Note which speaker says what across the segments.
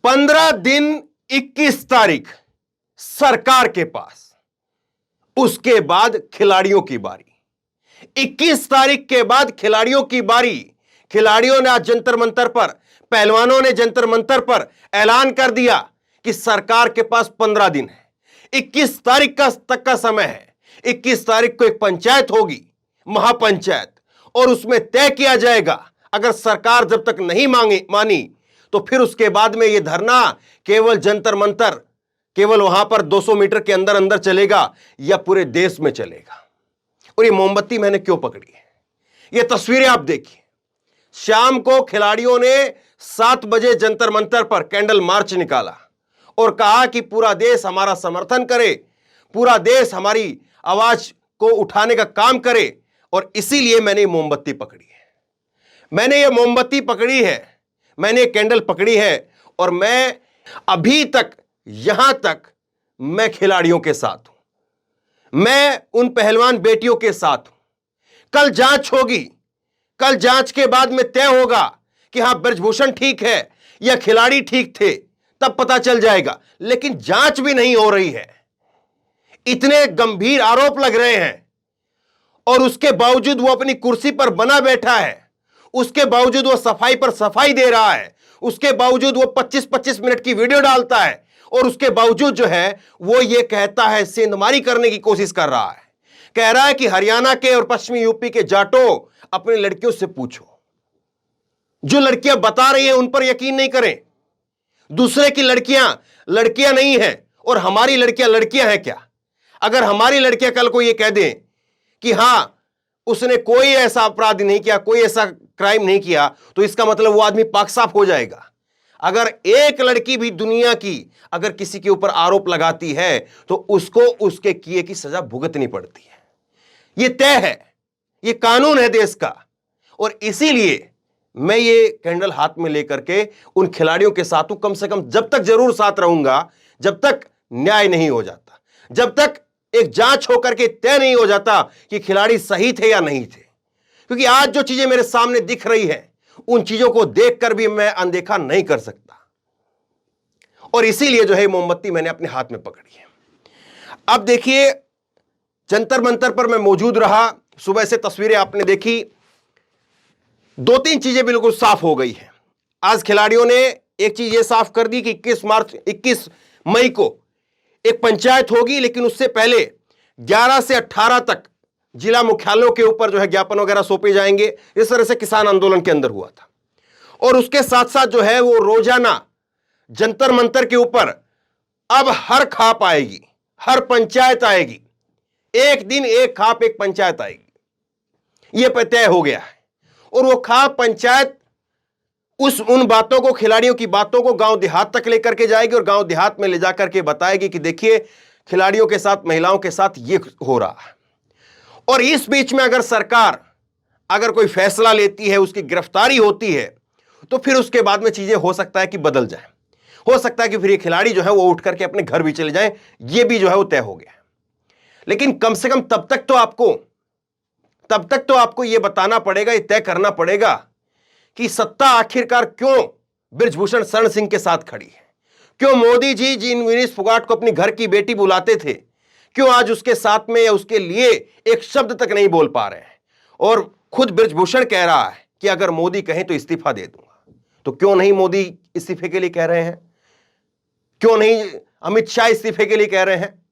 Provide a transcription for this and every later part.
Speaker 1: 15 दिन 21 तारीख सरकार के पास, उसके बाद खिलाड़ियों की बारी। 21 तारीख के बाद खिलाड़ियों की बारी। खिलाड़ियों ने आज जंतर मंतर पर, पहलवानों ने जंतर मंतर पर ऐलान कर दिया कि सरकार के पास 15 दिन है, 21 तारीख तक का समय है। 21 तारीख को एक पंचायत होगी, महापंचायत, और उसमें तय किया जाएगा। अगर सरकार जब तक नहीं मानी तो फिर उसके बाद में यह धरना केवल जंतर मंतर, केवल वहां पर 200 मीटर के अंदर अंदर चलेगा या पूरे देश में चलेगा। और ये मोमबत्ती मैंने क्यों पकड़ी है, ये तस्वीरें आप देखिए। शाम को खिलाड़ियों ने 7 बजे जंतर मंतर पर कैंडल मार्च निकाला और कहा कि पूरा देश हमारा समर्थन करे, पूरा देश हमारी आवाज को उठाने का काम करे। और इसीलिए मैंने ये मोमबत्ती पकड़ी है, मैंने ये मोमबत्ती पकड़ी है, मैंने ये कैंडल पकड़ी है। और मैं अभी तक, यहां तक मैं खिलाड़ियों के साथ हूं, मैं उन पहलवान बेटियों के साथ हूं। कल जांच होगी, कल जांच के बाद में तय होगा कि हां ब्रजभूषण ठीक है या खिलाड़ी ठीक थे, तब पता चल जाएगा। लेकिन जांच भी नहीं हो रही है, इतने गंभीर आरोप लग रहे हैं और उसके बावजूद वो अपनी कुर्सी पर बना बैठा है, उसके बावजूद वो सफाई पर सफाई दे रहा है, उसके बावजूद वो 25-25 मिनट की वीडियो डालता है और उसके बावजूद जो है वो ये कहता है, सेंधमारी करने की कोशिश कर रहा है। कह रहा है कि हरियाणा के और पश्चिमी यूपी के जाटों, अपनी लड़कियों से पूछो, जो लड़कियां बता रही हैं उन पर यकीन नहीं करें। दूसरे की लड़कियां नहीं हैं और हमारी लड़कियां हैं क्या? अगर हमारी लड़कियां कल को ये कह दें कि हां उसने कोई ऐसा अपराध नहीं किया, कोई ऐसा क्राइम नहीं किया, तो इसका मतलब वो आदमी पाक साफ हो जाएगा। अगर एक लड़की भी दुनिया की अगर किसी के ऊपर आरोप लगाती है तो उसको उसके किए की सजा भुगतनी पड़ती है। यह तय है, यह कानून है देश का। और इसीलिए मैं ये कैंडल हाथ में लेकर के उन खिलाड़ियों के साथ हूं, कम से कम जब तक जरूर साथ रहूंगा जब तक न्याय नहीं हो जाता, जब तक एक जांच होकर के तय नहीं हो जाता कि खिलाड़ी सही थे या नहीं थे। क्योंकि आज जो चीजें मेरे सामने दिख रही है, उन चीजों को देखकर भी मैं अनदेखा नहीं कर सकता। और इसीलिए जो है मोमबत्ती मैंने अपने हाथ में पकड़ी है। अब देखिए, जंतर मंतर पर मैं मौजूद रहा, सुबह से तस्वीरें आपने देखी, 2-3 चीजें बिल्कुल साफ हो गई है। आज खिलाड़ियों ने एक चीज ये साफ कर दी कि 21 मई को एक पंचायत होगी, लेकिन उससे पहले 11 से 18 तक जिला मुख्यालयों के ऊपर जो है ज्ञापन वगैरह सौंपे जाएंगे। इस तरह से किसान आंदोलन के अंदर हुआ था। और उसके साथ साथ जो है वो रोजाना जंतर मंतर के ऊपर अब हर खाप आएगी, हर पंचायत आएगी, एक दिन एक खाप एक पंचायत आएगी, यह तय हो गया है। और वो खाप पंचायत उन बातों को, खिलाड़ियों की बातों को गांव देहात तक लेकर के जाएगी और गांव देहात में ले जाकर के बताएगी कि देखिए खिलाड़ियों के साथ, महिलाओं के साथ ये हो रहा है। और इस बीच में अगर सरकार अगर कोई फैसला लेती है, उसकी गिरफ्तारी होती है, तो फिर उसके बाद में चीजें हो सकता है कि बदल जाए, हो सकता है कि फिर ये खिलाड़ी जो है वो उठ करके अपने घर भी चले जाएं। ये भी जो है वो तय हो गया है। लेकिन कम से कम तब तक तो आपको ये बताना पड़ेगा, ये तय करना पड़ेगा कि सत्ता आखिरकार क्यों ब्रजभूषण शरण सिंह के साथ खड़ी है। क्यों मोदी जी जिन विनीश फोगाट को अपनी घर की बेटी बुलाते थे, क्यों आज उसके साथ में या उसके लिए एक शब्द तक नहीं बोल पा रहे हैं। और खुद ब्रजभूषण कह रहा है कि अगर मोदी कहें तो इस्तीफा दे दूंगा। तो क्यों नहीं मोदी इस्तीफे के लिए कह रहे हैं? क्यों नहीं अमित शाह इस्तीफे के लिए कह रहे हैं?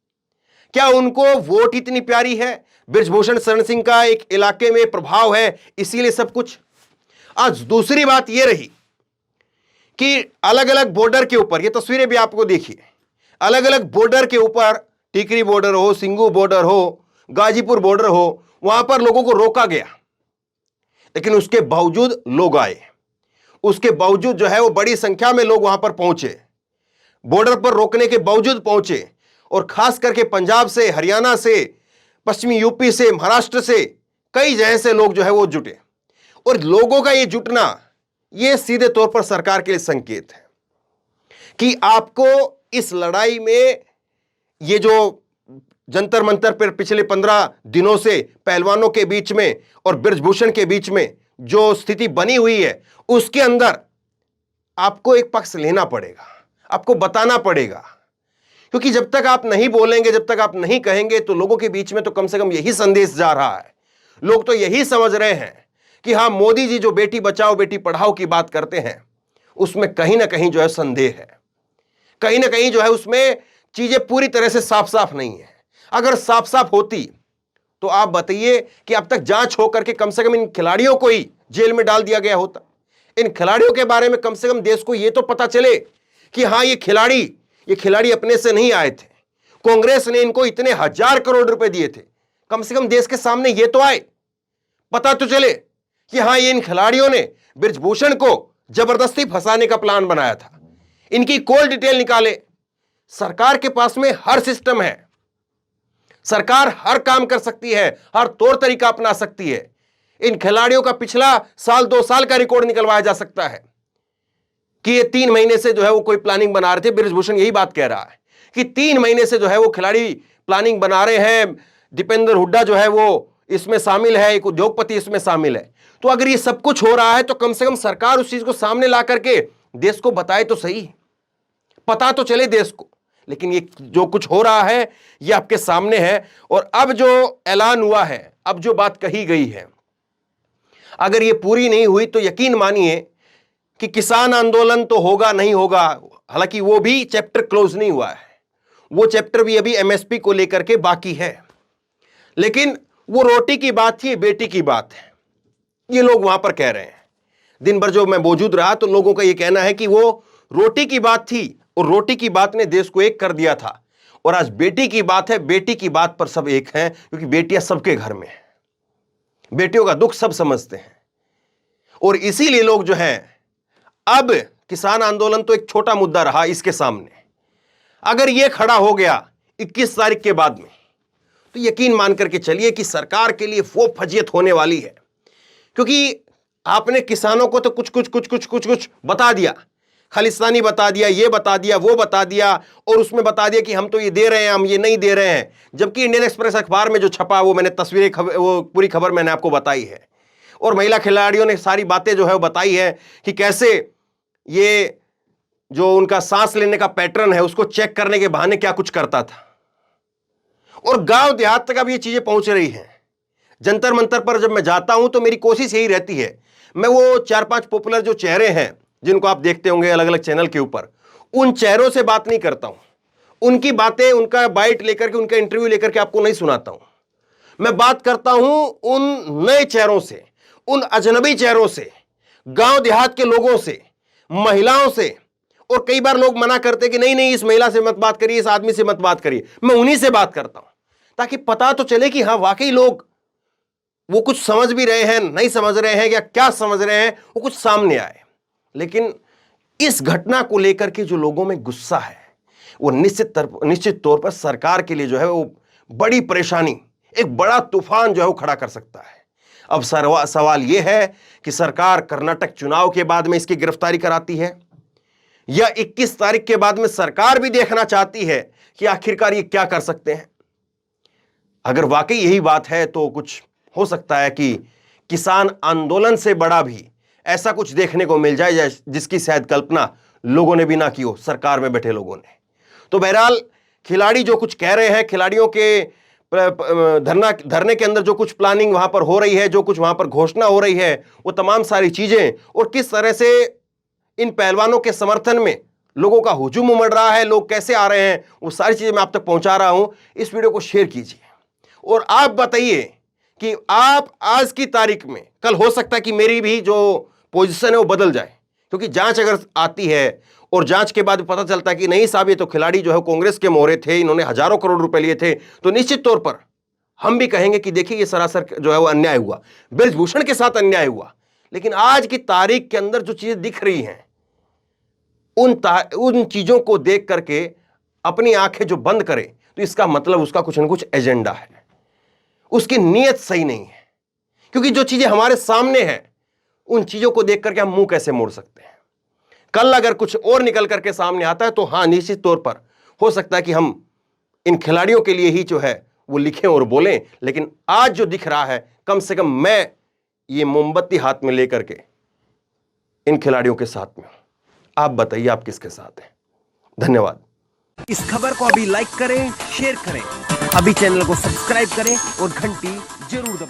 Speaker 1: क्या उनको वोट इतनी प्यारी है? ब्रजभूषण शरण सिंह का एक इलाके में प्रभाव है, इसीलिए सब कुछ। आज दूसरी बात यह रही कि अलग अलग बॉर्डर के ऊपर, ये तस्वीरें भी आपको देखिए, अलग अलग बॉर्डर के ऊपर, टिकरी बॉर्डर हो, सिंगू बॉर्डर हो, गाजीपुर बॉर्डर हो, वहां पर लोगों को रोका गया। लेकिन उसके बावजूद लोग आए, उसके बावजूद जो है वो बड़ी संख्या में लोग वहां पर पहुंचे, बॉर्डर पर रोकने के बावजूद पहुंचे। और खास करके पंजाब से, हरियाणा से, पश्चिमी यूपी से, महाराष्ट्र से, कई जगह से लोग जो है वो जुटे। और लोगों का ये जुटना, ये सीधे तौर पर सरकार के लिए संकेत है कि आपको इस लड़ाई में, ये जो जंतर मंतर पर पिछले 15 दिनों से पहलवानों के बीच में और ब्रजभूषण के बीच में जो स्थिति बनी हुई है, उसके अंदर आपको एक पक्ष लेना पड़ेगा, आपको बताना पड़ेगा, क्योंकि जब तक आप नहीं बोलेंगे, जब तक आप नहीं कहेंगे, तो लोगों के बीच में तो कम से कम यही संदेश जा रहा है, लोग तो यही समझ रहे हैं कि हां, मोदी जी जो बेटी बचाओ बेटी पढ़ाओ की बात करते हैं, उसमें कहीं ना कहीं जो है संदेह है, कहीं ना कहीं जो है उसमें चीजें पूरी तरह से साफ साफ नहीं है। अगर साफ साफ होती तो आप बताइए कि अब तक जांच होकर के कम से कम इन खिलाड़ियों को ही जेल में डाल दिया गया होता। इन खिलाड़ियों के बारे में कम से कम देश को यह तो पता चले कि हां, ये खिलाड़ी अपने से नहीं आए थे, कांग्रेस ने इनको इतने 1000 करोड़ रुपए दिए थे। कम से कम देश के सामने ये तो आए, पता तो चले कि हां, ये इन खिलाड़ियों ने बृजभूषण को जबरदस्ती फंसाने का प्लान बनाया था। इनकी कॉल डिटेल निकाले। सरकार के पास में हर सिस्टम है, सरकार हर काम कर सकती है, हर तौर तरीका अपना सकती है। इन खिलाड़ियों का पिछला साल 2 साल का रिकॉर्ड निकलवाया जा सकता है कि ये 3 महीने से जो है वो कोई प्लानिंग बना रहे थे। बृजभूषण यही बात कह रहा है कि 3 महीने से जो है वो खिलाड़ी प्लानिंग बना रहे हैं। दीपेंद्र हुड्डा जो है वो इसमें शामिल है, एक उद्योगपति इसमें शामिल है। तो अगर ये सब कुछ हो रहा है तो कम से कम सरकार उस चीज को सामने ला करके देश को बताए तो सही, पता तो चले देश को। लेकिन ये जो कुछ हो रहा है ये आपके सामने है। और अब जो ऐलान हुआ है, अब जो बात कही गई है, अगर ये पूरी नहीं हुई तो यकीन मानिए कि किसान आंदोलन तो होगा नहीं होगा। हालांकि वो भी चैप्टर क्लोज नहीं हुआ है, वो चैप्टर भी अभी एमएसपी को लेकर के बाकी है। लेकिन वो रोटी की बात थी, बेटी की बात है, ये लोग वहां पर कह रहे हैं। दिन भर जो मैं मौजूद रहा तो लोगों का ये कहना है कि वो रोटी की बात थी और रोटी की बात ने देश को एक कर दिया था, और आज बेटी की बात है, बेटी की बात पर सब एक हैं, क्योंकि बेटियां सबके घर में हैं, बेटियों का दुख सब समझते हैं। और इसीलिए लोग जो हैं, अब किसान आंदोलन तो एक छोटा मुद्दा रहा इसके सामने, अगर यह खड़ा हो गया 21 तारीख के बाद में, तो यकीन मान करके चलिए कि सरकार के लिए वो फजीयत होने वाली है। क्योंकि आपने किसानों को तो कुछ बता दिया, खालिस्तानी बता दिया, ये बता दिया, वो बता दिया, और उसमें बता दिया कि हम तो ये दे रहे हैं, हम ये नहीं दे रहे हैं। जबकि इंडियन एक्सप्रेस अखबार में जो छपा वो मैंने तस्वीरें, वो पूरी खबर मैंने आपको बताई है। और महिला खिलाड़ियों ने सारी बातें जो है वो बताई है कि कैसे ये जो उनका सांस लेने का पैटर्न है उसको चेक करने के बहाने क्या कुछ करता था। और गांव देहात तक अब ये चीजें पहुंच रही हैं। जंतर मंतर पर जब मैं जाता हूं तो मेरी कोशिश यही रहती है, मैं वो 4-5 पॉपुलर जो चेहरे हैं जिनको आप देखते होंगे अलग अलग चैनल के ऊपर, उन चेहरों से बात नहीं करता हूं, उनकी बातें, उनका बाइट लेकर के, उनका इंटरव्यू लेकर के आपको नहीं सुनाता हूं। मैं बात करता हूं उन नए चेहरों से, उन अजनबी चेहरों से, गांव देहात के लोगों से, महिलाओं से। और कई बार लोग मना करते कि नहीं नहीं, इस महिला से मत बात करिए, इस आदमी से मत बात करिए। मैं उन्हीं से बात करता हूं ताकि पता तो चले कि हां, वाकई लोग वो कुछ समझ भी रहे हैं, नहीं समझ रहे हैं, या क्या समझ रहे हैं, वो कुछ सामने आए। लेकिन इस घटना को लेकर के जो लोगों में गुस्सा है, वो निश्चित तौर पर सरकार के लिए जो है वो बड़ी परेशानी, एक बड़ा तूफान जो है वो खड़ा कर सकता है। अब सवाल यह है कि सरकार कर्नाटक चुनाव के बाद में इसकी गिरफ्तारी कराती है, या 21 तारीख के बाद में सरकार भी देखना चाहती है कि आखिरकार ये क्या कर सकते हैं। अगर वाकई यही बात है तो कुछ हो सकता है कि किसान आंदोलन से बड़ा भी ऐसा कुछ देखने को मिल जाए जिसकी शायद कल्पना लोगों ने भी ना की हो, सरकार में बैठे लोगों ने। तो बहरहाल खिलाड़ी जो कुछ कह रहे हैं, खिलाड़ियों के धरने के अंदर जो कुछ प्लानिंग वहां पर हो रही है, जो कुछ वहां पर घोषणा हो रही है, वो तमाम सारी चीजें, और किस तरह से इन पहलवानों के समर्थन में लोगों का हुजूम उमड़ रहा है, लोग कैसे आ रहे हैं, वो सारी चीजें मैं आप तक पहुंचा रहा हूं। इस वीडियो को शेयर कीजिए और आप बताइए कि आप आज की तारीख में, कल हो सकता है कि मेरी भी जो पोजीशन है वो बदल जाए, क्योंकि जांच अगर आती है और जांच के बाद पता चलता है कि नहीं साहब ये तो खिलाड़ी जो है कांग्रेस के मोहरे थे, इन्होंने हजारों करोड़ रुपए लिए थे, तो निश्चित तौर पर हम भी कहेंगे कि देखिए ये सरासर जो है वो अन्याय हुआ, बृजभूषण के साथ अन्याय हुआ। लेकिन आज की तारीख के अंदर जो चीजें दिख रही हैं, उन चीजों को देख करके अपनी आंखें जो बंद करे, तो इसका मतलब उसका कुछ न कुछ एजेंडा है, उसकी नीयत सही नहीं है। क्योंकि जो चीजें हमारे सामने हैं, उन चीजों को देख करके हम मुंह कैसे मोड़ सकते हैं। कल अगर कुछ और निकल करके सामने आता है तो हां, निश्चित तौर पर हो सकता है कि हम इन खिलाड़ियों के लिए ही जो है वो लिखें और बोलें। लेकिन आज जो दिख रहा है, कम से कम मैं ये मोमबत्ती हाथ में लेकर के इन खिलाड़ियों के साथ में, आप बताइए आप किसके साथ हैं। धन्यवाद।
Speaker 2: इस खबर को अभी लाइक करें, शेयर करें, अभी चैनल को सब्सक्राइब करें और घंटी जरूर दबाएं।